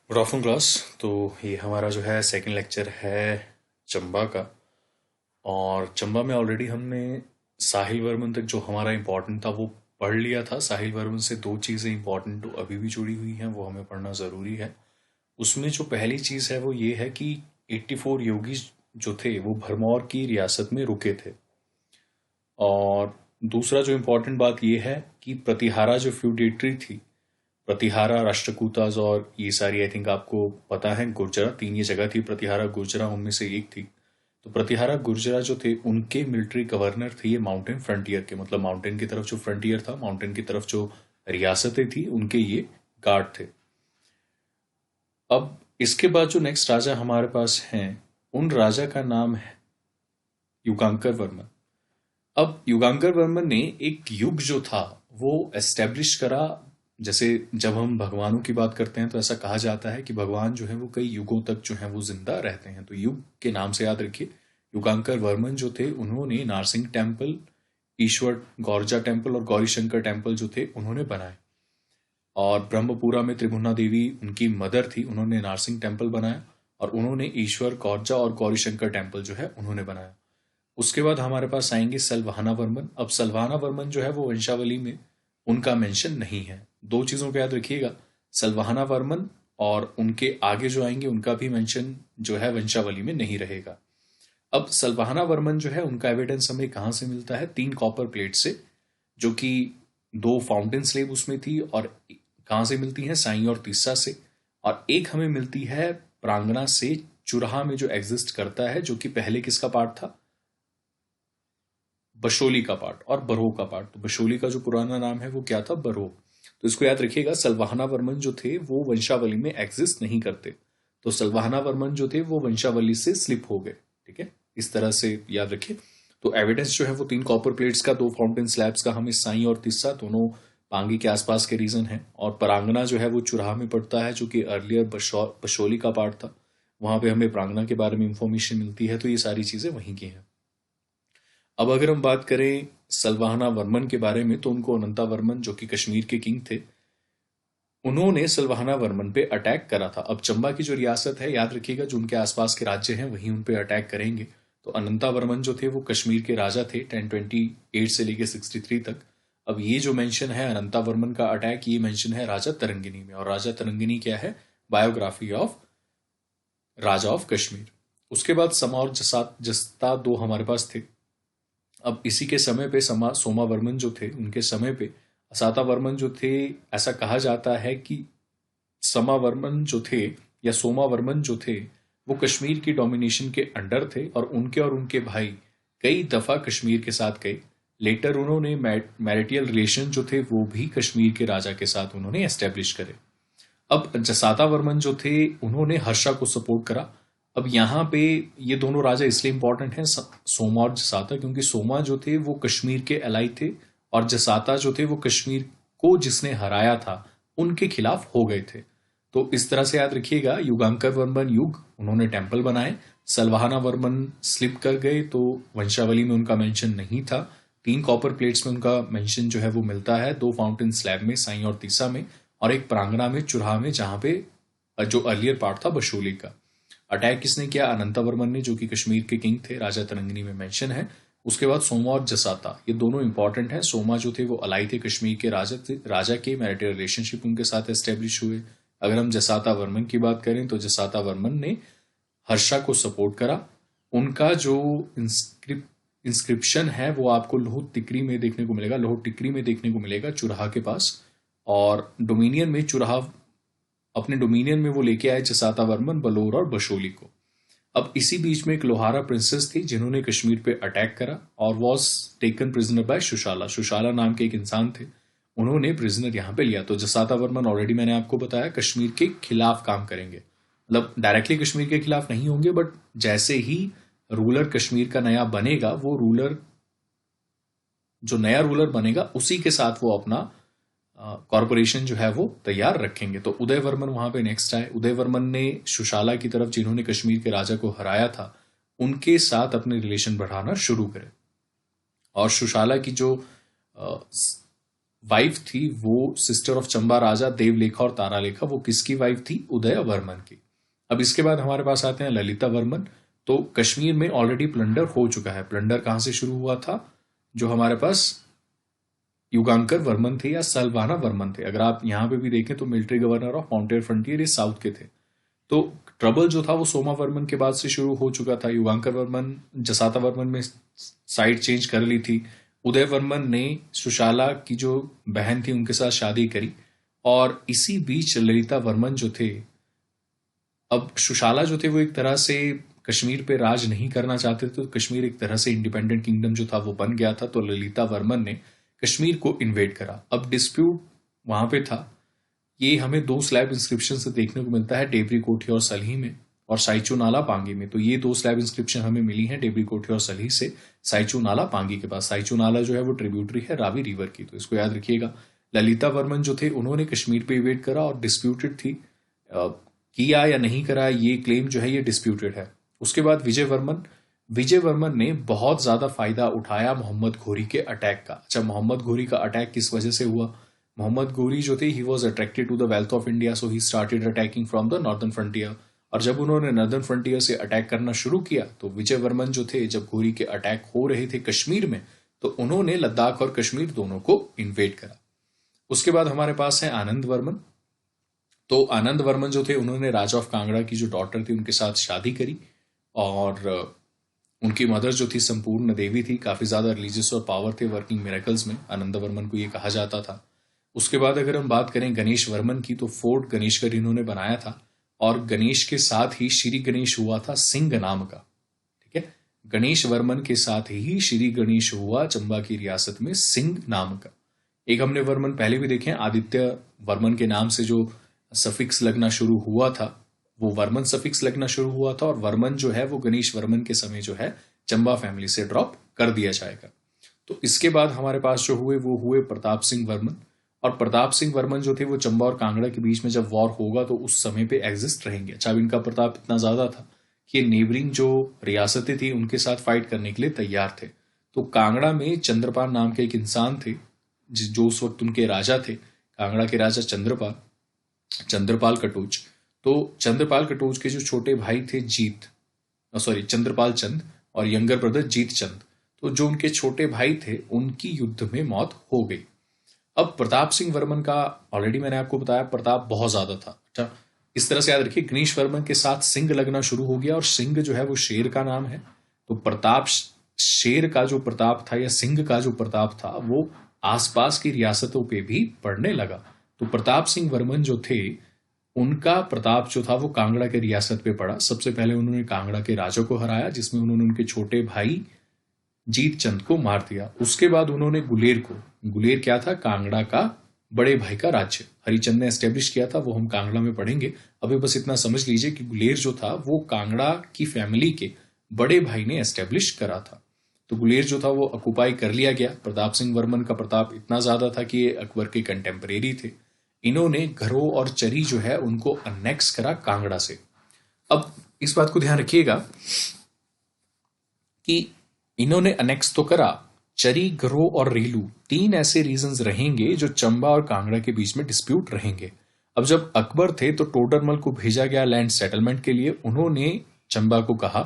Good afternoon class. तो ये हमारा जो है सेकंड लेक्चर है चंबा का। और चंबा में ऑलरेडी हमने साहिल वर्मन तक जो हमारा इम्पोर्टेंट था वो पढ़ लिया था। साहिल वर्मन से दो चीज़ें इम्पोर्टेंट तो अभी भी जुड़ी हुई हैं, वो हमें पढ़ना ज़रूरी है। उसमें जो पहली चीज़ है वो ये है कि 84 योगी जो थे वो भरमौर की रियासत में रुके थे। और दूसरा जो इम्पोर्टेंट बात ये है कि प्रतिहारा जो फ्यूडेटरी थी, प्रतिहारा, राष्ट्रकूटाज और ये सारी आई थिंक आपको पता है, गुर्जरा, तीन ये जगह थी, प्रतिहारा गुर्जरा उनमें से एक थी। तो प्रतिहारा गुर्जरा जो थे उनके मिलिट्री गवर्नर थे ये माउंटेन फ्रंटियर के, मतलब माउंटेन की तरफ जो फ्रंटियर था, माउंटेन की तरफ जो रियासतें थी उनके ये गार्ड थे। अब इसके बाद जो नेक्स्ट राजा हमारे पास हैं उन राजा का नाम है युगांकर वर्मन। अब युगांकर वर्मन ने एक युग जो था वो एस्टेब्लिश करा। जैसे जब हम भगवानों की बात करते हैं तो ऐसा कहा जाता है कि भगवान जो है वो कई युगों तक जो है वो जिंदा रहते हैं, तो युग के नाम से याद रखिए। युगांकर वर्मन जो थे उन्होंने नारसिंह टेम्पल, ईश्वर गौरजा टेम्पल और गौरीशंकर टेम्पल जो थे उन्होंने बनाए। और ब्रह्मपुरा में त्रिभुवना देवी उनकी मदर थी, उन्होंने नारसिंह टेम्पल बनाया। और उन्होंने ईश्वर गौरजा और गौरीशंकर टेम्पल जो है उन्होंने बनाया। उसके बाद हमारे पास आएंगे सलवाहना वर्मन। अब सलवाहना वर्मन जो है वो वंशावली में उनका मेंशन नहीं है। दो चीजों को याद रखिएगा, सलवाहना वर्मन और उनके आगे जो आएंगे उनका भी मेंशन जो है वंशावली में नहीं रहेगा। अब सलवाहना वर्मन जो है उनका एविडेंस हमें कहां से मिलता है? तीन कॉपर प्लेट से, जो कि दो फाउंटेन स्लेब उसमें थी। और कहां से मिलती है? साई और तीसा से। और एक हमें मिलती है प्रांगणा से, चुराहा में जो एग्जिस्ट करता है, जो कि पहले किसका पार्ट था? बशोली का पार्ट और बरोह का पार्ट। तो बशोली का जो पुराना नाम है वो क्या था? बरोह। तो इसको याद रखिएगा, सलवाहना वर्मन जो थे वो वंशावली में एग्जिस्ट नहीं करते। तो सलवाहना वर्मन जो थे वो वंशावली से स्लिप हो गए। ठीक है, इस तरह से याद रखिए। तो एविडेंस जो है वो तीन कॉपर प्लेट्स का, दो फाउंटेन स्लैब्स का, हमें साई और तिस्सा दोनों पांगी के आसपास के रीजन है। और परांगना जो है वो चुराहा में पड़ता है, जो कि अर्लियर बशोली का पार्ट था। वहां पे हमें प्रांगना के बारे में इंफॉर्मेशन मिलती है। तो ये सारी चीजें वहीं की हैं। अब अगर हम बात करें सलवाहना वर्मन के बारे में, तो उनको अनंता वर्मन जो कि कश्मीर के किंग थे, उन्होंने सलवाहना वर्मन पे अटैक करा था। अब चंबा की जो रियासत है, याद रखिएगा, जो उनके आसपास के राज्य हैं वहीं उन पे अटैक करेंगे। तो अनंता वर्मन जो थे वो कश्मीर के राजा थे 1028 से लेके 63 तक। अब ये जो मेंशन है अनंता वर्मन का अटैक, ये मेंशन है राजा तरंगिनी में। और राजा तरंगिनी क्या है? Biography of Raja of Kashmir. उसके बाद समा और जस्ता दो हमारे पास थे। अब इसी के समय पे सोमा वर्मन जो थे उनके समय पे असाता वर्मन जो थे, ऐसा कहा जाता है कि समा वर्मन जो थे या सोमा वर्मन जो थे वो कश्मीर की डोमिनेशन के अंडर थे। और उनके भाई कई दफा कश्मीर के साथ गए। लेटर उन्होंने मैरिटियल रिलेशन जो थे वो भी कश्मीर के राजा के साथ उन्होंने एस्टेब्लिश करे। अब जसाता वर्मन जो थे उन्होंने हर्षा को सपोर्ट करा। अब यहाँ पे ये दोनों राजा इसलिए इंपॉर्टेंट हैं, सोमा और जसाता, क्योंकि सोमा जो थे वो कश्मीर के एलाई थे और जसाता जो थे वो कश्मीर को जिसने हराया था उनके खिलाफ हो गए थे। तो इस तरह से याद रखिएगा, युगांकर वर्मन युग उन्होंने टेम्पल बनाए, सलवाहना वर्मन स्लिप कर गए तो वंशावली में उनका मेंशन नहीं था। तीन कॉपर प्लेट्स में उनका मेंशन जो है वो मिलता है, दो फाउंटेन स्लैब में साई और तीसा में, और एक प्रांगणा में चुराहा में, जहां पे जो अर्लियर पार्ट था बशोली का। अटैक किसने किया? अनंता वर्मन ने, जो कि कश्मीर के किंग थे, राजा तरंगिनी में मेंशन है। उसके बाद सोमा और जसाता, ये दोनों इंपॉर्टेंट हैं। सोमा जो थे वो अलाई थे, कश्मीर के राजा थे, राजा के मैरिटल रिलेशनशिप उनके साथ एस्टेब्लिश हुए। अगर हम जसाता वर्मन की बात करें तो जसाता वर्मन ने हर्षा को सपोर्ट करा। उनका जो इंस्क्रिप्शन है वो आपको लोह टिकरी में देखने को मिलेगा, लोह टिकरी में देखने को मिलेगा, चुराहा के पास। और डोमिनियन में चुराहा, अपने डोमिनियन में वो लेके आए जसाता वर्मन, बलोर और बशोली को। अब इसी बीच में एक लोहारा प्रिंसेस थी जिन्होंने कश्मीर पे अटैक करा और वॉज टेकन प्रिजनर बाय सुशाला। सुशाला नाम के एक इंसान थे, उन्होंने प्रिजनर यहां पे लिया। तो जसाता वर्मन, ऑलरेडी मैंने आपको बताया, कश्मीर के खिलाफ काम करेंगे। मतलब डायरेक्टली कश्मीर के खिलाफ नहीं होंगे, बट जैसे ही रूलर कश्मीर का नया बनेगा, वो रूलर, जो नया रूलर बनेगा उसी के साथ वो अपना कॉरपोरेशन जो है वो तैयार रखेंगे। तो उदय वर्मन वहां पे नेक्स्ट आए। उदय वर्मन ने सुशाला की तरफ, जिन्होंने कश्मीर के राजा को हराया था, उनके साथ अपने रिलेशन बढ़ाना शुरू करे। और सुशाला की जो वाइफ थी वो सिस्टर ऑफ चंबा राजा देवलेखा और तारालेखा, वो किसकी वाइफ थी? उदय वर्मन की। अब इसके बाद हमारे पास आते हैं ललिता वर्मन। तो कश्मीर में ऑलरेडी प्लंडर हो चुका है। प्लंडर कहां से शुरू हुआ था? जो हमारे पास युगांकर वर्मन थे या सलवाना वर्मन थे। अगर आप यहां पे भी देखें तो military governor of mountain frontier ये साउथ के थे। तो ट्रबल जो था वो सोमा वर्मन के बाद से शुरू हो चुका था। युगांकर वर्मन जसाता वर्मन में साइड चेंज कर ली थी। उदय वर्मन ने सुशाला की जो बहन थी उनके साथ शादी करी, और इसी बीच ललिता वर्मन जो थे, अब सुशाला जो थे वो एक तरह से कश्मीर पे राज नहीं करना चाहते थे, तो कश्मीर एक तरह से इंडिपेंडेंट किंगडम जो था वो बन गया था। तो ललिता वर्मन ने कश्मीर को इन्वेड करा। अब डिस्प्यूट वहां पे था। ये हमें दो स्लैब इंस्क्रिप्शन से देखने को मिलता है, डेबरी कोठी और सलही में, और साइचू नाला पांगी में। तो ये दो स्लैब इंस्क्रिप्शन हमें मिली हैं डेबरी कोठी और सलही से साइचू नाला पांगी के पास। साइचू नाला जो है वो ट्रिब्यूटरी है रावी रिवर की, तो इसको याद रखिएगा। ललिता वर्मन जो थे उन्होंने कश्मीर पे इन्वेड करा और डिस्प्यूटेड थी, किया या नहीं करा ये क्लेम जो है ये डिस्प्यूटेड है। उसके बाद विजय वर्मन ने बहुत ज्यादा फायदा उठाया मोहम्मद घोरी के अटैक का। अच्छा, मोहम्मद घोरी का अटैक किस वजह से हुआ? मोहम्मद घोरी जो थे he was attracted to the wealth of India, so he started attacking from the northern frontier. और जब उन्होंने नॉर्दर्न फ्रंटियर से अटैक करना शुरू किया तो विजय वर्मन जो थे, जब घोरी के अटैक हो रहे थे कश्मीर में, तो उन्होंने लद्दाख और कश्मीर दोनों को इन्वेड करा। उसके बाद हमारे पास है आनंद वर्मन। तो आनंद वर्मन जो थे उन्होंने राजा ऑफ कांगड़ा की जो डॉटर थी उनके साथ शादी करी, और उनकी मदर जो थी संपूर्ण देवी थी। काफी ज्यादा रिलीजियस और पावर थे वर्किंग मिरेकल्स में, आनंद वर्मन को ये कहा जाता था। उसके बाद अगर हम बात करें गणेश वर्मन की, तो फोर्ट गणेशगढ़ इन्होंने बनाया था, और गणेश के साथ ही श्री गणेश हुआ था सिंह नाम का। ठीक है, गणेश वर्मन के साथ ही श्री गणेश हुआ चंबा की रियासत में सिंह नाम का। एक हमने वर्मन पहले भी देखे, आदित्य वर्मन के नाम से जो सफिक्स लगना शुरू हुआ था वो वर्मन सफिक्स लगना शुरू हुआ था, और वर्मन जो है वो गणेश वर्मन के समय जो है चंबा फैमिली से ड्रॉप कर दिया जाएगा। तो इसके बाद हमारे पास जो हुए वो हुए प्रताप सिंह वर्मन। और प्रताप सिंह वर्मन जो थे वो चंबा और कांगड़ा के बीच में जब वॉर होगा तो उस समय पे एग्जिस्ट रहेंगे। अच्छा, इनका प्रताप इतना ज्यादा था कि नेबरिंग जो रियासतें थी उनके साथ फाइट करने के लिए तैयार थे। तो कांगड़ा में चंद्रपाल नाम के एक इंसान थे जो उस वक्त उनके राजा थे, कांगड़ा के राजा चंद्रपाल कटोच। तो चंद्रपाल कटोच के जो छोटे भाई थे चंद्रपाल चंद, और यंगर ब्रदर जीत चंद, तो जो उनके छोटे भाई थे उनकी युद्ध में मौत हो गई। अब प्रताप सिंह वर्मन का ऑलरेडी मैंने आपको बताया प्रताप बहुत ज्यादा था। अच्छा, इस तरह से याद रखिए, गणेश वर्मन के साथ सिंह लगना शुरू हो गया, और सिंह जो है वो शेर का नाम है। तो प्रताप शेर का जो प्रताप था या सिंह का जो प्रताप था वो आसपास की रियासतों पे भी पड़ने लगा। तो प्रताप सिंह वर्मन जो थे उनका प्रताप जो था वो कांगड़ा के रियासत पे पड़ा। सबसे पहले उन्होंने कांगड़ा के राजा को हराया, जिसमें उन्होंने उनके छोटे भाई जीत चंद को मार दिया। उसके बाद उन्होंने गुलेर क्या था? कांगड़ा का बड़े भाई का राज्य हरिचंद ने एस्टेब्लिश किया था, वो हम कांगड़ा में पढ़ेंगे। अभी बस इतना समझ लीजिए कि गुलेर जो था वो कांगड़ा की फैमिली के बड़े भाई ने एस्टेब्लिश करा था। तो गुलेर जो था वो ऑक्युपाई कर लिया गया। प्रताप सिंह वर्मन का प्रताप इतना ज्यादा था कि ये अकबर के कंटेम्परेरी थे। इन्होंने घरों और चरी जो है उनको अनेक्स करा कांगड़ा से। अब इस बात को ध्यान रखिएगा कि इन्होंने अनेक्स तो करा, चरी, घरों और रेलू, तीन ऐसे रीजंस रहेंगे जो चंबा और कांगड़ा के बीच में डिस्प्यूट रहेंगे। अब जब अकबर थे तो टोडरमल को भेजा गया लैंड सेटलमेंट के लिए। उन्होंने चंबा को कहा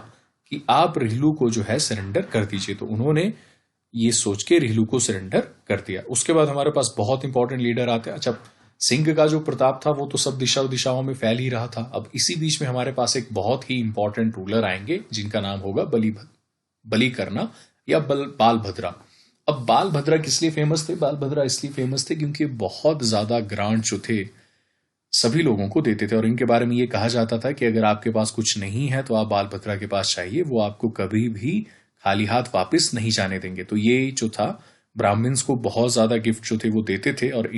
कि आप रिहलू को जो है सरेंडर कर दीजिए, तो उन्होंने ये सोच के रिहलू को सरेंडर कर दिया। उसके बाद हमारे पास बहुत इंपॉर्टेंट लीडर आते हैं। अच्छा, सिंह का जो प्रताप था वो तो सब दिशाओं में फैल ही रहा था। अब इसी बीच में हमारे पास एक बहुत ही इंपॉर्टेंट रूलर आएंगे जिनका नाम होगा बलिकर्णा या बालभद्रा। अब बालभद्रा किस लिए फेमस थे? बालभद्रा इसलिए फेमस थे क्योंकि बहुत ज्यादा ग्रांट जो थे सभी लोगों को देते थे, और इनके बारे में ये कहा जाता था कि अगर आपके पास कुछ नहीं है तो आप बालभद्रा के पास चाहिए, वो आपको कभी भी खाली हाथ वापस नहीं जाने देंगे। तो ये जो था ब्राह्मण्स को बहुत ज्यादा गिफ्ट जो थे वो देते थे, और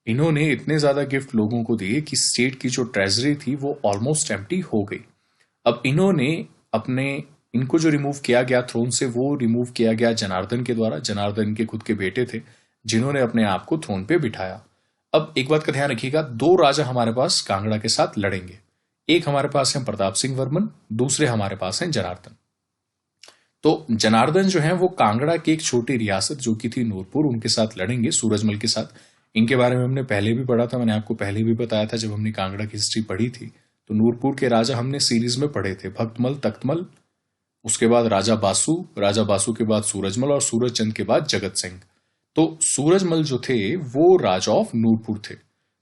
इन्होंने इतने ज्यादा गिफ्ट लोगों को दिए कि स्टेट की जो ट्रेजरी थी वो ऑलमोस्ट एम्प्टी हो गई। अब इनको जो रिमूव किया गया थ्रोन से, वो रिमूव किया गया जनार्दन के द्वारा। जनार्दन के खुद के बेटे थे जिन्होंने अपने आप को थ्रोन पे बिठाया। अब एक बात का ध्यान रखिएगा, दो राजा हमारे पास कांगड़ा के साथ लड़ेंगे। एक हमारे पास है प्रताप सिंह वर्मन, दूसरे हमारे पास हैं जनार्दन। तो जनार्दन जो है वो कांगड़ा की एक छोटी रियासत जो कि थी नूरपुर, उनके साथ लड़ेंगे सूरजमल के साथ। इनके बारे में हमने पहले भी पढ़ा था, मैंने आपको पहले भी बताया था जब हमने कांगड़ा की हिस्ट्री पढ़ी थी। तो नूरपुर के राजा हमने सीरीज में पढ़े थे, भक्तमल, तख्तमल, उसके बाद राजा बासु के बाद सूरजमल और सूरजचंद के बाद जगत सिंह। तो सूरजमल जो थे वो राजा ऑफ नूरपुर थे।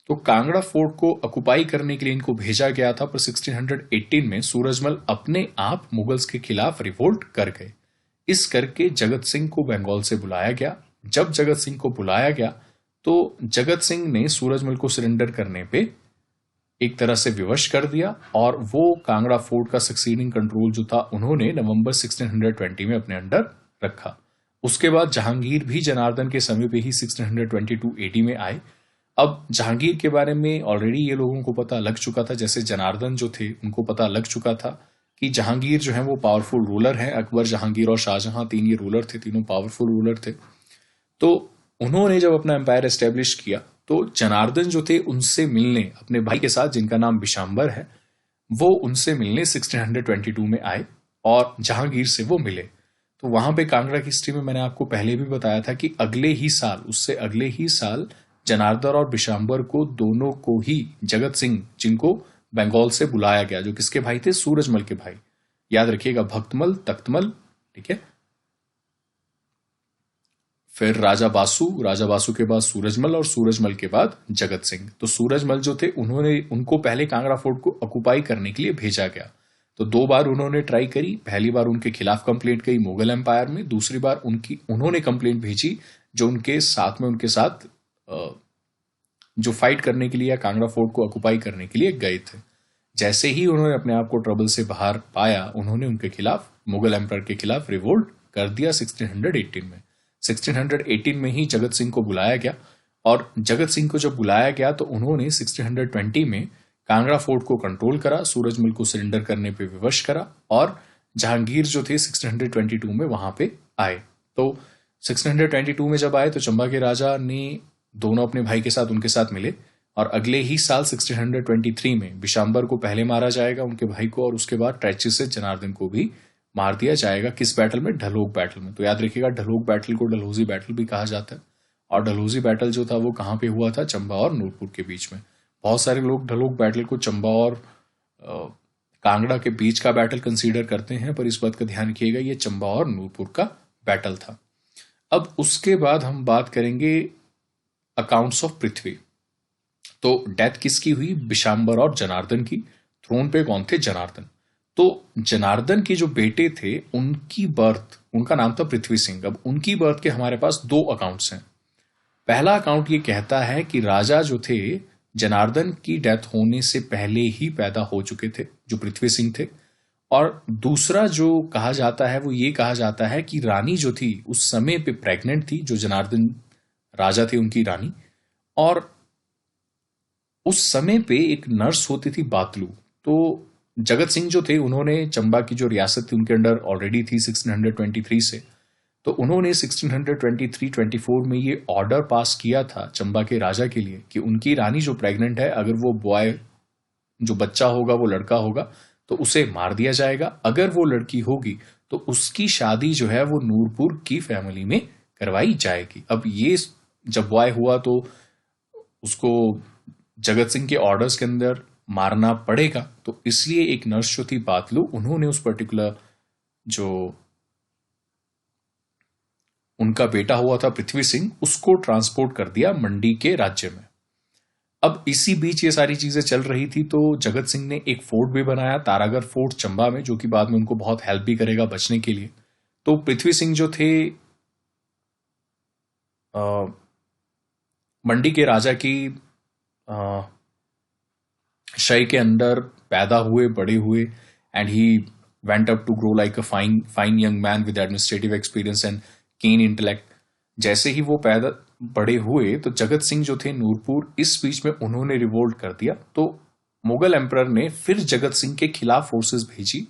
तो कांगड़ा फोर्ट को ऑक्युपाई करने के लिए इनको भेजा गया था, पर 1618 में सूरजमल अपने आप मुगल्स के खिलाफ रिवोल्ट कर गए। इस करके जगत सिंह को बंगाल से बुलाया गया। जब जगत सिंह को बुलाया गया तो जगत सिंह ने सूरजमल को सरेंडर करने पे एक तरह से विवश कर दिया और वो कांगड़ा फोर्ट का सक्सीडिंग कंट्रोल जो था उन्होंने नवंबर 1620 में अपने अंडर रखा। उसके बाद जहांगीर भी जनार्दन के समय पे ही 1622 AD में आए। अब जहांगीर के बारे में ऑलरेडी ये लोगों को पता लग चुका था, जैसे जनार्दन जो थे उनको पता लग चुका था कि जहांगीर जो है वो पावरफुल रूलर है। अकबर, जहांगीर और शाहजहां तीन ये रूलर थे, तीनों पावरफुल रूलर थे। तो उन्होंने जब अपना एम्पायर एस्टेब्लिश किया तो जनार्दन जो थे उनसे मिलने अपने भाई के साथ, जिनका नाम बिशाम्बर है, वो उनसे मिलने 1622 में आए और जहांगीर से वो मिले। तो वहां पे कांगड़ा की हिस्ट्री में मैंने आपको पहले भी बताया था कि उससे अगले ही साल जनार्दन और बिशाम्बर को दोनों को ही जगत सिंह, जिनको बंगाल से बुलाया गया, जो किसके भाई थे, सूरजमल के भाई, याद रखिएगा, भक्तमल, तख्तमल, ठीक है। फिर राजा बासु के बाद सूरजमल और सूरजमल के बाद जगत सिंह। तो सूरजमल जो थे उनको पहले कांगड़ा फोर्ट को ऑक्युपाई करने के लिए भेजा गया। तो 2 बार उन्होंने ट्राई करी। पहली बार उनके खिलाफ कंप्लेंट गई मुगल एम्पायर में, दूसरी बार उन्होंने कंप्लेंट भेजी जो उनके साथ जो फाइट करने के लिए या कांगड़ा फोर्ट को ऑक्युपाई करने के लिए गए थे। जैसे ही उन्होंने अपने आप को ट्रबल से बाहर पाया, उन्होंने उनके खिलाफ, मुगल एम्पायर के खिलाफ रिवोल्ट कर दिया 1618 में। 1618 में ही जगत सिंह को बुलाया गया और जगत सिंह को जब बुलाया गया तो उन्होंने 1620 में कांगड़ा फोर्ट को कंट्रोल करा, सूरजमल को सरेंडर करने पे विवश करा और जहांगीर जो थे 1622 में वहां पे आए। तो 1622 में जब आए तो चंबा के राजा ने दोनों अपने भाई के साथ उनके साथ मिले और अगले ही साल 1623 में बिशाम्बर को पहले मारा जाएगा, उनके भाई को, और उसके बाद ट्रेची से जनार्दन को भी मार दिया जाएगा। किस बैटल में? ढलोक बैटल में। तो याद रखिएगा, ढलोक बैटल को डलहौजी बैटल भी कहा जाता है। और डलहौजी बैटल जो था वो कहाँ पे हुआ था? चंबा और नूरपुर के बीच में। बहुत सारे लोग ढलोक बैटल को चंबा और कांगड़ा के बीच का बैटल कंसीडर करते हैं, पर इस बात का ध्यान रखिएगा ये चंबा और नूरपुर का बैटल था। अब उसके बाद हम बात करेंगे अकाउंट्स ऑफ पृथ्वी। तो डेथ किसकी हुई? बिशाम्बर और जनार्दन की। थ्रोन पे कौन थे? जनार्दन। तो जनार्दन के जो बेटे थे उनकी बर्थ, उनका नाम था पृथ्वी सिंह। अब उनकी बर्थ के हमारे पास 2 अकाउंट्स हैं। पहला अकाउंट ये कहता है कि राजा जो थे जनार्दन की डेथ होने से पहले ही पैदा हो चुके थे, जो पृथ्वी सिंह थे। और दूसरा जो कहा जाता है वो ये कहा जाता है कि रानी जो थी उस समय पे प्रेग्नेंट थी, जो जनार्दन राजा थे उनकी रानी, और उस समय पे एक नर्स होती थी बातलू। तो जगत सिंह जो थे उन्होंने चंबा की जो रियासत थी उनके अंडर ऑलरेडी थी 1623 से। तो उन्होंने 1623-24 में ये ऑर्डर पास किया था चंबा के राजा के लिए कि उनकी रानी जो प्रेग्नेंट है, अगर वो बॉय, जो बच्चा होगा वो लड़का होगा तो उसे मार दिया जाएगा। अगर वो लड़की होगी तो उसकी शादी जो है वो नूरपुर की फैमिली में करवाई जाएगी। अब ये जब बॉय हुआ तो उसको जगत सिंह के ऑर्डर्स के अंदर मारना पड़ेगा, तो इसलिए एक नर्स जो थी बातलू, उन्होंने उस पर्टिकुलर जो उनका बेटा हुआ था पृथ्वी सिंह, उसको ट्रांसपोर्ट कर दिया मंडी के राज्य में। अब इसी बीच ये सारी चीजें चल रही थी तो जगत सिंह ने एक फोर्ट भी बनाया, तारागढ़ फोर्ट चंबा में, जो कि बाद में उनको बहुत हेल्प भी करेगा बचने के लिए। तो पृथ्वी सिंह जो थे मंडी के राजा की शय के अंदर पैदा हुए, बड़े हुए, and he went up to grow like a fine young man with administrative experience and keen intellect. जैसे ही वो पैदा बड़े हुए तो जगत सिंह जो थे नूरपुर, इस बीच में उन्होंने रिवोल्ट कर दिया। तो मुगल एम्परर ने फिर जगत सिंह के खिलाफ फोर्सेस भेजी।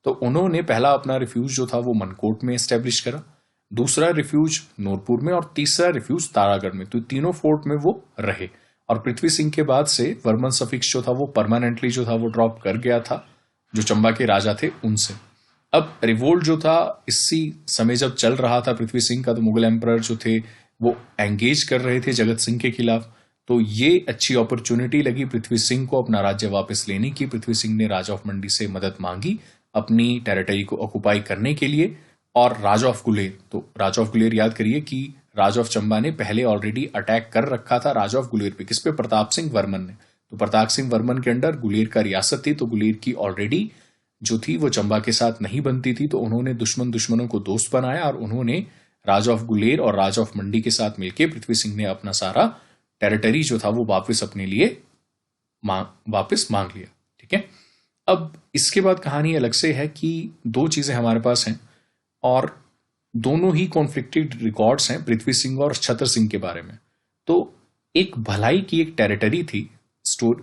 तो उन्होंने पहला अपना रिफ्यूज जो था वो मनकोट में एस्टेब्लिश करा, दूसरा रिफ्यूज नूरपुर में और तीसरा रिफ्यूज तारागढ़ में। तो तीनों फोर्ट में वो रहे। और पृथ्वी सिंह के बाद से वर्मन सफिक्स जो था वो परमानेंटली जो था वो ड्रॉप कर गया था, जो चंबा के राजा थे उनसे। अब रिवोल्ट जो था इसी समय जब चल रहा था पृथ्वी सिंह का, तो मुगल एम्परर जो थे वो एंगेज कर रहे थे जगत सिंह के खिलाफ। तो ये अच्छी अपॉर्चुनिटी लगी पृथ्वी सिंह को अपना राज्य वापस लेने की। पृथ्वी सिंह ने राजा ऑफ मंडी से मदद मांगी अपनी टेरिटरी को ऑक्युपाई करने के लिए। और राजा ऑफ गुलेर, तो राजा ऑफ गुलेर याद करिए कि राजा ऑफ चंबा ने पहले ऑलरेडी अटैक कर रखा था राजा ऑफ गुलेर पे। किस पे? प्रताप सिंह वर्मन ने। तो प्रताप सिंह वर्मन के अंडर गुलेर का रियासत थी, तो गुलेर की ऑलरेडी जो थी वो चंबा के साथ नहीं बनती थी। तो उन्होंने दुश्मनों को दोस्त बनाया और उन्होंने राजा ऑफ गुलेर और राजा ऑफ मंडी के साथ मिलकर पृथ्वी सिंह ने अपना सारा टेरिटरी जो था वो वापस अपने लिए वापस मांग लिया। ठीक है। अब इसके बाद कहानी अलग से है कि दो चीजें हमारे पास हैं और दोनों ही कॉन्फ्लिक्टेड रिकॉर्ड्स हैं पृथ्वी सिंह और छतर सिंह के बारे में। तो एक भलाई की एक टेरिटरी थी,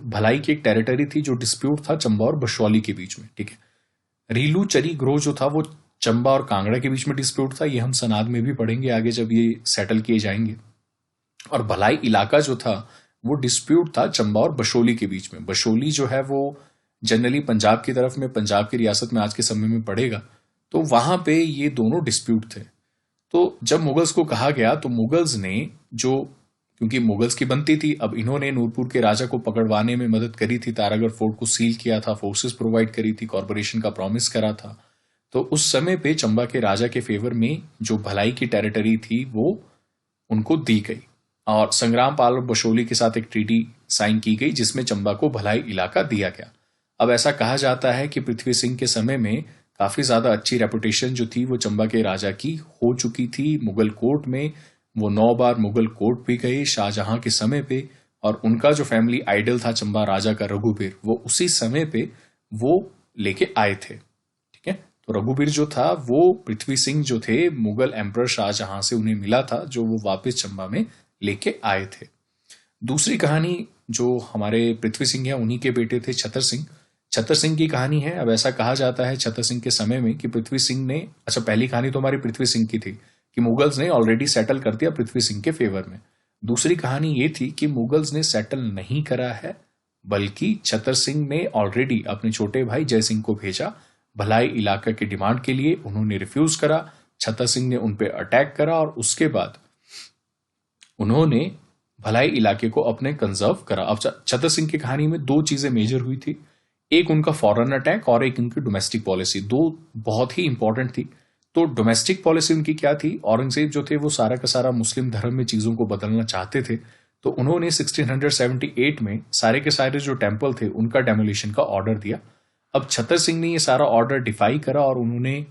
भलाई की एक टेरिटरी थी जो डिस्प्यूट था चंबा और बशौली के बीच में। ठीक है। रीलू चरी ग्रोह जो था वो चंबा और कांगड़ा के बीच में डिस्प्यूट था। ये हम सनाद में भी पढ़ेंगे आगे जब ये सेटल किए जाएंगे। और भलाई इलाका जो था वो डिस्प्यूट था चंबा और बशोली के बीच में। बशोली जो है वो जनरली पंजाब की तरफ में, पंजाब की रियासत में आज के समय में पड़ेगा। तो वहां पे ये दोनों डिस्प्यूट थे। तो जब मुगल्स को कहा गया तो मुगल्स ने जो, क्योंकि मुगल्स की बनती थी, अब इन्होंने नूरपुर के राजा को पकड़वाने में मदद करी थी, तारागढ़ फोर्ट को सील किया था, फोर्सेस प्रोवाइड करी थी, कॉर्पोरेशन का प्रॉमिस करा था। तो उस समय पे चंबा के राजा के फेवर में जो भलाई की टेरिटरी थी वो उनको दी गई और संग्राम पाल और बशोली के साथ एक ट्रीटी साइन की गई जिसमें चंबा को भलाई इलाका दिया गया। अब ऐसा कहा जाता है कि पृथ्वी सिंह के समय में काफी ज्यादा अच्छी रेपुटेशन जो थी वो चंबा के राजा की हो चुकी थी मुगल कोर्ट में। वो 9 बार मुगल कोर्ट भी गए शाहजहां के समय पे, और उनका जो फैमिली आइडल था चंबा राजा का रघुबीर, वो उसी समय पे वो लेके आए थे। ठीक है। तो रघुबीर जो था वो पृथ्वी सिंह जो थे मुगल एम्परर शाहजहां से उन्हें मिला था, जो वो वापस चंबा में लेके आए थे। दूसरी कहानी जो हमारे पृथ्वी सिंह है उन्हीं के बेटे थे छतर सिंह। छतर सिंह की कहानी है। अब ऐसा कहा जाता है छतर सिंह के समय में कि पृथ्वी सिंह ने, अच्छा पहली कहानी तो हमारी पृथ्वी सिंह की थी कि मुगल्स ने ऑलरेडी सेटल कर दिया पृथ्वी सिंह के फेवर में। दूसरी कहानी ये थी कि मुगल्स ने सेटल नहीं करा है, बल्कि छतर सिंह ने ऑलरेडी अपने छोटे भाई जय सिंह को भेजा भलाई इलाका की डिमांड के लिए। उन्होंने रिफ्यूज करा, छतर सिंह ने उन पर अटैक करा और उसके बाद उन्होंने भलाई इलाके को अपने कंजर्व करा। अब छतर सिंह की कहानी में दो चीजें मेजर हुई थी, एक उनका फॉरेन अटैक और एक उनकी डोमेस्टिक पॉलिसी, दो बहुत ही इंपॉर्टेंट थी। तो डोमेस्टिक पॉलिसी उनकी क्या थी? औरंगजेब जो थे वो सारा का सारा मुस्लिम धर्म में चीजों को बदलना चाहते थे। तो उन्होंने 1678 में सारे के सारे जो टेम्पल थे उनका डेमोलिशन का ऑर्डर दिया। अब छतर सिंह ने ये सारा ऑर्डर डिफाई करा और उन्होंने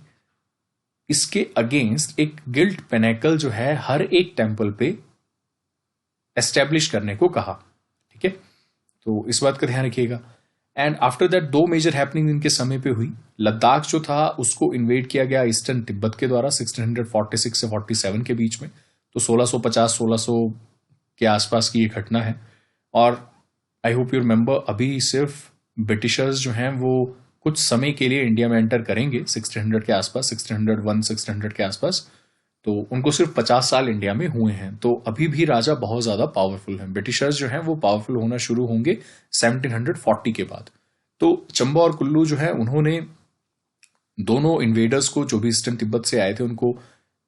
इसके अगेंस्ट एक गिल्ट पेनेकल जो है हर एक टेम्पल पे एस्टेब्लिश करने को कहा। ठीक है। तो इस बात का ध्यान रखिएगा। एंड आफ्टर दैट दो मेजर हैपनिंग इनके समय पे हुई। लद्दाख जो था उसको इन्वेड किया गया ईस्टर्न तिब्बत के द्वारा 1646 से 47 के बीच में। तो 1650-1600 के आसपास की ये घटना है। और आई होप यू रिमेंबर, अभी सिर्फ ब्रिटिशर्स जो हैं वो कुछ समय के लिए इंडिया में एंटर करेंगे 1600 के आसपास, 1601-1600 के आसपास। तो उनको सिर्फ 50 साल इंडिया में हुए हैं। तो अभी भी राजा बहुत ज्यादा पावरफुल हैं। ब्रिटिशर्स जो हैं वो पावरफुल होना शुरू होंगे 1740 के बाद। तो चंबा और कुल्लू जो है उन्होंने दोनों इन्वेडर्स को, जो भी ईस्टर्न तिब्बत से आए थे, उनको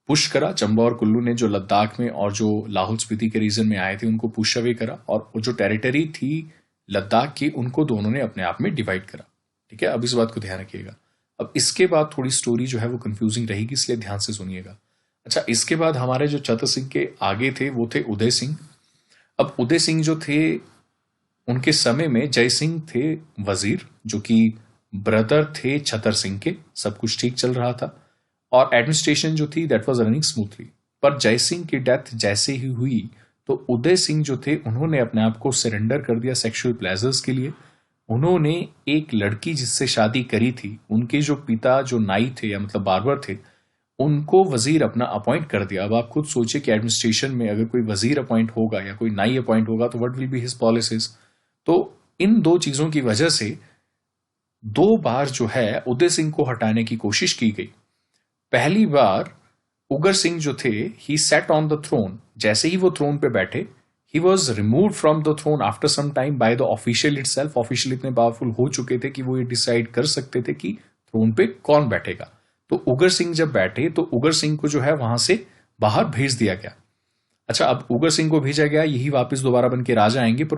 पुश करा। चंबा और कुल्लू ने जो लद्दाख में और जो लाहौल स्पीति के रीजन में आए थे उनको पुश अवे करा, और जो टेरिटरी थी लद्दाख की उनको दोनों ने अपने आप में डिवाइड करा। ठीक है। अब इस बात को ध्यान रखिएगा। अब इसके बाद थोड़ी स्टोरी जो है वो कंफ्यूजिंग रहेगी, इसलिए ध्यान से सुनिएगा। अच्छा, इसके बाद हमारे जो छतर सिंह के आगे थे वो थे उदय सिंह। अब उदय सिंह जो थे उनके समय में जय सिंह थे वजीर, जो कि ब्रदर थे छतर सिंह के। सब कुछ ठीक चल रहा था और एडमिनिस्ट्रेशन जो थी दैट वाज रनिंग स्मूथली। पर जय सिंह की डेथ जैसे ही हुई तो उदय सिंह जो थे उन्होंने अपने आप को सरेंडर कर दिया सेक्सुअल प्लेजर्स के लिए। उन्होंने एक लड़की जिससे शादी करी थी, उनके जो पिता जो नाई थे या मतलब बार्बर थे, उनको वजीर अपना अपॉइंट कर दिया। अब आप खुद सोचिए कि एडमिनिस्ट्रेशन में अगर कोई वजीर अपॉइंट होगा या कोई नाई अपॉइंट होगा तो what will be his policies. तो इन दो चीजों की वजह से 2 बार जो है उदय सिंह को हटाने की कोशिश की गई। पहली बार उगर सिंह जो थे, he set on the throne. जैसे ही वो थ्रोन पे बैठे, he was remove from the throne after some time by the official itself. Official इतने पावरफुल हो चुके थे कि वो ये डिसाइड कर सकते थे कि थ्रोन पे कौन बैठेगा। तो उगर सिंह जब बैठे तो उगर सिंह को जो है वहां से बाहर भेज दिया गया। अच्छा, अब उगर सिंह को भेजा गया, यही वापस दोबारा बन के राजा आएंगे, पर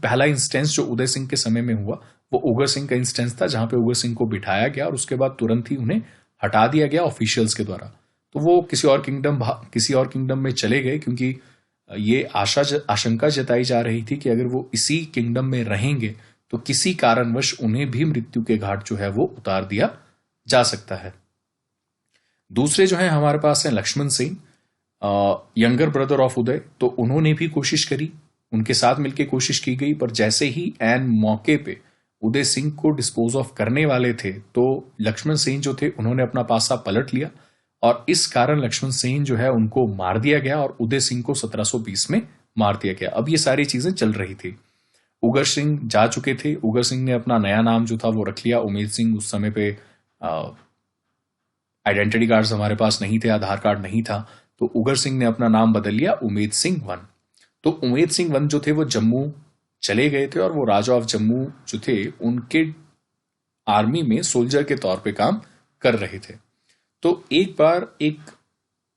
पहला इंस्टेंस जो उदय सिंह के समय में हुआ वो उगर सिंह का इंस्टेंस था, जहां पे उगर सिंह को बिठाया गया और उसके बाद तुरंत ही उन्हें हटा दिया गया ऑफिशियल्स के द्वारा। तो वो किसी और किंगडम में चले गए, क्योंकि ये आशंका जताई जा रही थी कि अगर वो इसी किंगडम में रहेंगे तो किसी कारणवश उन्हें भी मृत्यु के घाट जो है वो उतार दिया जा सकता है। दूसरे जो है हमारे पास है Lakshman Singh, younger brother of Uday. तो उन्होंने भी कोशिश करी, उनके साथ मिलकर कोशिश की गई, पर जैसे ही एन मौके पे उदय सिंह को डिस्पोज ऑफ करने वाले थे तो लक्ष्मण सिंह जो थे उन्होंने अपना पासा पलट लिया और इस कारण लक्ष्मण सिंह जो है उनको मार दिया गया और उदय सिंह को 1720 में मार दिया गया। अब ये सारी चीजें चल रही थी। उगर सिंह जा चुके थे, उगर सिंह ने अपना नया नाम जो था वो रख लिया उमेद सिंह। उस समय पे आइडेंटिटी कार्ड्स हमारे पास नहीं थे, आधार कार्ड नहीं था, तो उगर सिंह ने अपना नाम बदल लिया उमेद सिंह वन। तो उमेद सिंह वन जो थे वो जम्मू चले गए थे और वो राजा ऑफ जम्मू जो थे उनके आर्मी में सोल्जर के तौर पे काम कर रहे थे। तो एक बार एक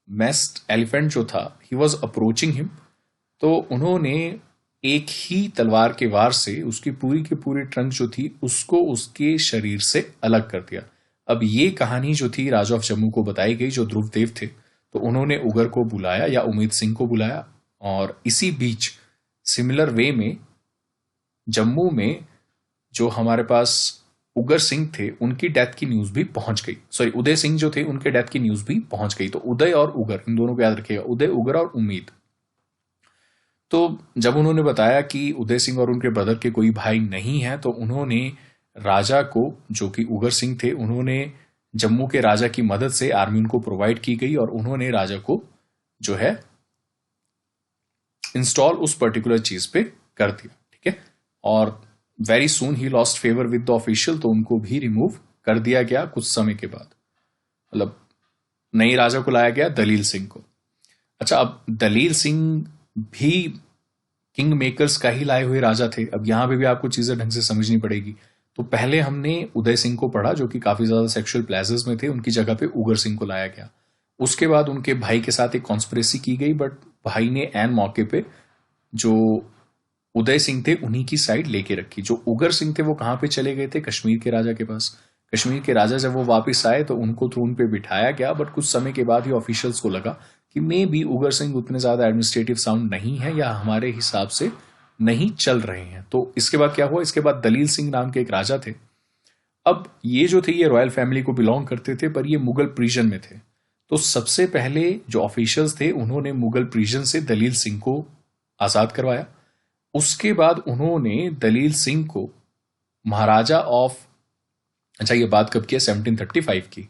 मैस्ड एलिफेंट जो था ही वॉज अप्रोचिंग हिम, तो उन्होंने एक ही तलवार के वार से उसकी पूरी की पूरी ट्रंक जो थी उसको उसके शरीर से अलग कर दिया। अब ये कहानी जो थी राजा ऑफ जम्मू को बताई गई, जो ध्रुवदेव थे, तो उन्होंने उगर को बुलाया या उमेद सिंह को बुलाया और इसी बीच सिमिलर वे में जम्मू में जो हमारे पास उगर सिंह थे उनकी डेथ की न्यूज भी पहुंच गई। सॉरी, उदय सिंह जो थे उनके डेथ की न्यूज भी पहुंच गई। तो उदय और उगर, इन दोनों को याद रखिएगा, उदय, उगर और उम्मीद। तो जब उन्होंने बताया कि उदय सिंह और उनके ब्रदर के कोई भाई नहीं है, तो उन्होंने राजा को, जो कि उगर सिंह थे, उन्होंने जम्मू के राजा की मदद से आर्मी उनको प्रोवाइड की गई और उन्होंने राजा को जो है इंस्टॉल उस पर्टिकुलर चीज पे कर दिया। ठीक है, और very soon he lost favour with the official, तो उनको भी रिमूव कर दिया गया कुछ समय के बाद। मतलब नई राजा को लाया गया दलील सिंह को। अच्छा, अब दलील सिंह भी किंग मेकर्स का ही लाए हुए राजा थे। अब यहां पे भी आपको चीजें ढंग से समझनी पड़ेगी। तो पहले हमने उदय सिंह को पढ़ा जो कि काफी ज्यादा सेक्सुअल प्लेजर्स में थे, उनकी जगह पे उगर सिंह को लाया गया। उसके बाद उनके भाई के साथ एक कॉन्स्पिरेसी की गई, बट भाई ने एन मौके पे जो उदय सिंह थे उन्हीं की साइड लेके रखी। जो उगर सिंह थे वो कहां पे चले गए थे? कश्मीर के राजा के पास। कश्मीर के राजा जब वो वापस आए तो उनको थ्रोन पे बिठाया गया, बट कुछ समय के बाद ही ऑफिशियल्स को लगा कि मे बी उगर सिंह उतने ज्यादा एडमिनिस्ट्रेटिव साउंड नहीं है या हमारे हिसाब से नहीं चल रहे हैं। तो इसके बाद क्या हुआ? इसके बाद दलील सिंह नाम के एक राजा थे। अब ये जो थे ये रॉयल फैमिली को बिलोंग करते थे, पर ये मुगल प्रीजन में थे। तो सबसे पहले जो ऑफिशियल्स थे उन्होंने मुगल प्रीजन से दलील सिंह को आजाद करवाया। उसके बाद उन्होंने दलील सिंह को महाराजा ऑफ, अच्छा ये बात कब की है? 1735 की।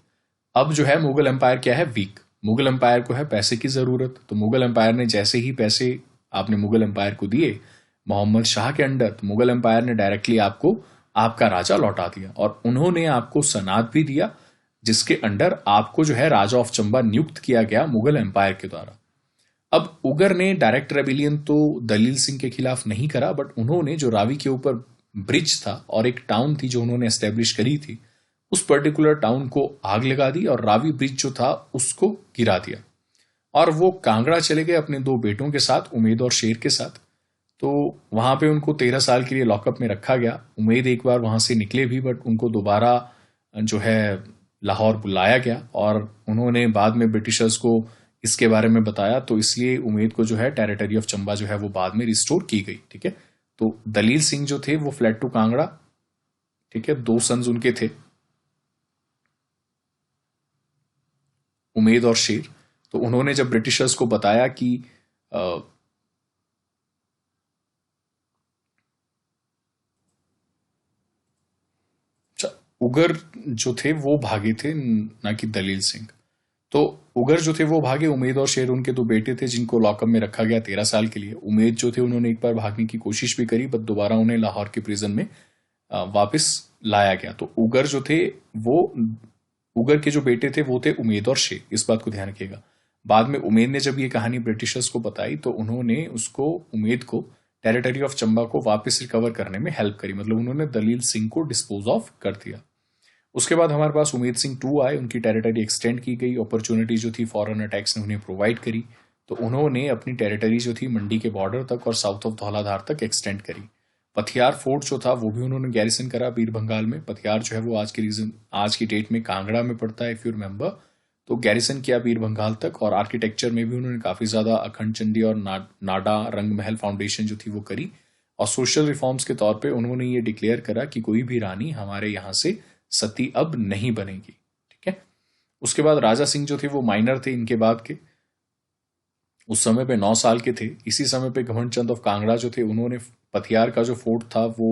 अब जो है मुगल एम्पायर क्या है? वीक। मुगल एम्पायर को है पैसे की जरूरत, तो मुगल एम्पायर ने जैसे ही पैसे आपने मुगल एम्पायर को दिए मोहम्मद शाह के अंडर, तो मुगल एम्पायर ने डायरेक्टली आपको आपका राजा लौटा दिया और उन्होंने आपको सनात भी दिया, जिसके अंडर आपको जो है राजा ऑफ चंबा नियुक्त किया गया मुगल एम्पायर के द्वारा। अब उगर ने डायरेक्ट रेबिलियन तो दलील सिंह के खिलाफ नहीं करा, बट उन्होंने जो रावी के ऊपर ब्रिज था और एक टाउन थी जो उन्होंने एस्टेब्लिश करी थी, उस पर्टिकुलर टाउन को आग लगा दी और रावी ब्रिज जो था उसको गिरा दिया और वो कांगड़ा चले गए अपने दो बेटों के साथ, उमेद और शेर के साथ। तो वहां पे उनको 13 साल के लिए लॉकअप में रखा गया। उमेद एक बार वहां से निकले भी, बट उनको दोबारा जो है लाहौर बुलाया गया और उन्होंने बाद में ब्रिटिशर्स को इसके बारे में बताया, तो इसलिए उमेद को जो है टेरिटरी ऑफ चंबा जो है वो बाद में रिस्टोर की गई। ठीक है, तो दलील सिंह जो थे वो फ्लैट टू कांगड़ा। ठीक है, 2 सन्स उनके थे, उमेद और शेर। तो उन्होंने जब ब्रिटिशर्स को बताया कि उगर जो थे वो भागे थे, ना कि दलील सिंह। तो उगर जो थे वो भागे, उमेद और शेर उनके 2 बेटे थे जिनको लॉकअप में रखा गया 13 साल के लिए। उमेद जो थे उन्होंने एक बार भागने की कोशिश भी करी, बट दोबारा उन्हें लाहौर के प्रिजन में वापस लाया गया। तो उगर जो थे वो, उगर के जो बेटे थे वो थे उमेद और शेर, इस बात को ध्यान रखिएगा। बाद में उमेद ने जब ये कहानी ब्रिटिशर्स को बताई तो उन्होंने उसको, उमेद को, टेरिटरी ऑफ चंबा को वापस रिकवर करने में हेल्प करी। मतलब उन्होंने दलील सिंह को डिस्पोज ऑफ कर दिया। उसके बाद हमारे पास उमेद सिंह टू आए, उनकी टेरिटरी एक्सटेंड की गई, अपॉर्चुनिटी जो थी फॉरेन अटैक्स ने उन्हें प्रोवाइड करी, तो उन्होंने अपनी टेरिटरी जो थी मंडी के बॉर्डर तक और साउथ ऑफ धौलाधार तक एक्सटेंड करी। पथियार फोर्ट जो था वो भी उन्होंने गैरिसन करा बीर बंगाल में। पथियार जो है वो आज की डेट में कांगड़ा में पड़ता है, इफ यू रिमेंबर। तो गैरिसन किया बीर बंगाल तक, और आर्किटेक्चर में भी उन्होंने काफी ज्यादा अखंड चंडी और नाडा रंग महल फाउंडेशन जो थी वो करी। और सोशल रिफॉर्म्स के तौर पे उन्होंने ये डिक्लेयर करा कि कोई भी रानी हमारे यहाँ से सती अब नहीं बनेगी। ठीक है। उसके बाद राजा सिंह जो थे वो माइनर थे इनके बाद के, उस समय पे 9 साल के थे। इसी समय पे घमंड चंद ऑफ कांगड़ा जो थे उन्होंने पथियार का जो फोर्ट था वो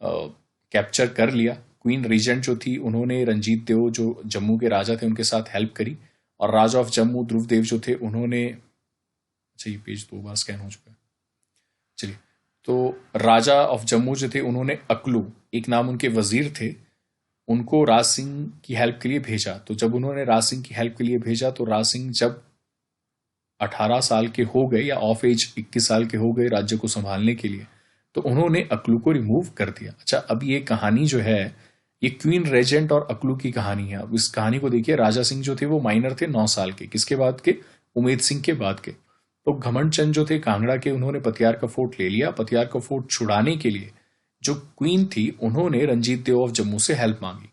कैप्चर कर लिया। क्वीन रीजेंट जो थी उन्होंने रंजीत देव जो जम्मू के राजा थे उनके साथ हेल्प करी, और राजा ऑफ जम्मू ध्रुवदेव जो थे उन्होंने, अच्छा ये पेज 2 बार स्कैन हो चुका है, चलिए। तो राजा ऑफ जम्मू जो थे उन्होंने अकलू, एक नाम उनके वजीर थे, उनको राज सिंह की हेल्प के लिए भेजा। तो जब उन्होंने राज सिंह की हेल्प के लिए भेजा तो राज सिंह जब 18 साल के हो गए, या ऑफ एज 21 साल के हो गए राज्य को संभालने के लिए, तो उन्होंने अकलू को रिमूव कर दिया। अच्छा, अब ये कहानी जो है ये क्वीन रेजेंट और अकलू की कहानी है। अब इस कहानी को देखिए, राजा सिंह जो थे वो माइनर थे 9 साल के, किसके बाद के? उमेद सिंह के बाद के। तो घमंड चंद जो थे कांगड़ा के, उन्होंने पथियार का फोर्ट ले लिया। पथियार का फोर्ट छुड़ाने के लिए जो क्वीन थी उन्होंने रंजीत देव ऑफ जम्मू से हेल्प मांगी।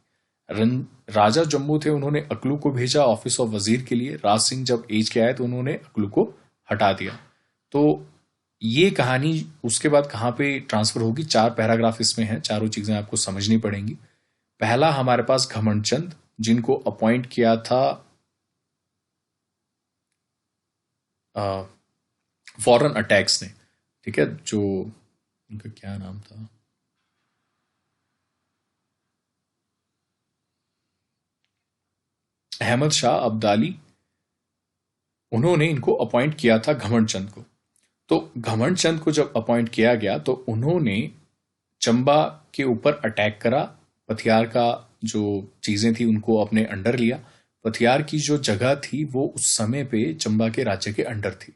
राजा जम्मू थे, उन्होंने अकलू को भेजा ऑफिस ऑफ वजीर के लिए। राज सिंह जब एज के आए तो उन्होंने अकलू को हटा दिया। तो ये कहानी उसके बाद कहां पे ट्रांसफर होगी? 4 पैराग्राफ इसमें हैं, चारों चीजें आपको समझनी पड़ेंगी। पहला हमारे पास घमंड चंद, जिनको अपॉइंट किया था फॉरेन अटैक्स ने, ठीक है, जो उनका क्या नाम था, अहमद शाह अब्दाली, उन्होंने इनको अपॉइंट किया था घमंड चंद को। तो घमंड चंद को जब अपॉइंट किया गया तो उन्होंने चंबा के ऊपर अटैक करा। पथियार का जो चीजें थी उनको अपने अंडर लिया। पथियार की जो जगह थी वो उस समय पे चंबा के राज्य के अंडर थी।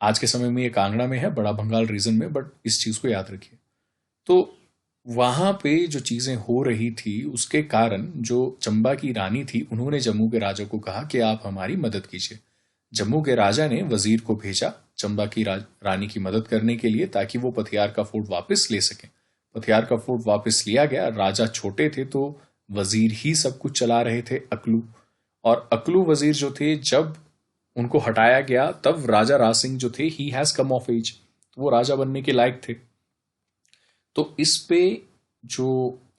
आज के समय में ये कांगड़ा में है, बड़ा बंगाल रीजन में, बट इस चीज को याद रखिए। तो वहां पे जो चीजें हो रही थी उसके कारण जो चंबा की रानी थी उन्होंने जम्मू के राजा को कहा कि आप हमारी मदद कीजिए। जम्मू के राजा ने वजीर को भेजा चंबा की रानी की मदद करने के लिए, ताकि वो पथियार का फोर्ट वापस ले सकें। पथियार का फोर्ट वापस लिया गया। राजा छोटे थे तो वजीर ही सब कुछ चला रहे थे, अकलू। और अकलू वजीर जो थे, जब उनको हटाया गया तब राजा राज सिंह जो थे, he has come of age, तो वो राजा बनने के लायक थे। तो इस पे जो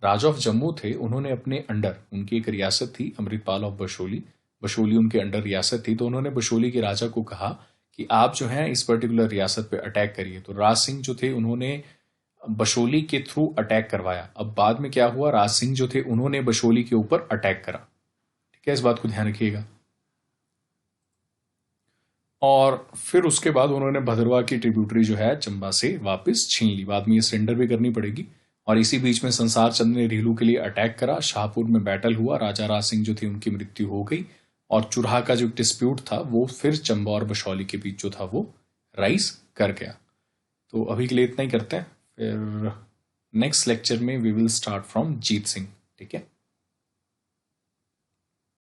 राजा ऑफ जम्मू थे उन्होंने अपने अंडर, उनकी एक रियासत थी अमृतपाल ऑफ बशोली, बशोली उनके अंडर रियासत थी, तो उन्होंने बशोली के राजा को कहा कि आप जो हैं इस पर्टिकुलर रियासत पे अटैक करिए। तो राज सिंह जो थे उन्होंने बशोली के थ्रू अटैक करवाया। अब बाद में क्या हुआ, राज सिंह जो थे उन्होंने बशोली के ऊपर अटैक करा। ठीक है, इस बात को ध्यान रखिएगा। और फिर उसके बाद उन्होंने भद्रवा की ट्रिब्यूटरी जो है चंबा से वापस छीन ली। बाद में ये सरेंडर भी करनी पड़ेगी। और इसी बीच में संसार चंद ने रीलू के लिए अटैक करा। शाहपुर में बैटल हुआ, राजा राज सिंह जो थे उनकी मृत्यु हो गई। और चुराहा का जो डिस्प्यूट था वो फिर चंबा और बशौली के बीच जो था वो राइज कर गया। तो अभी के लिए इतना ही करते हैं, फिर नेक्स्ट लेक्चर में वी विल स्टार्ट फ्रॉम जीत सिंह। ठीक है।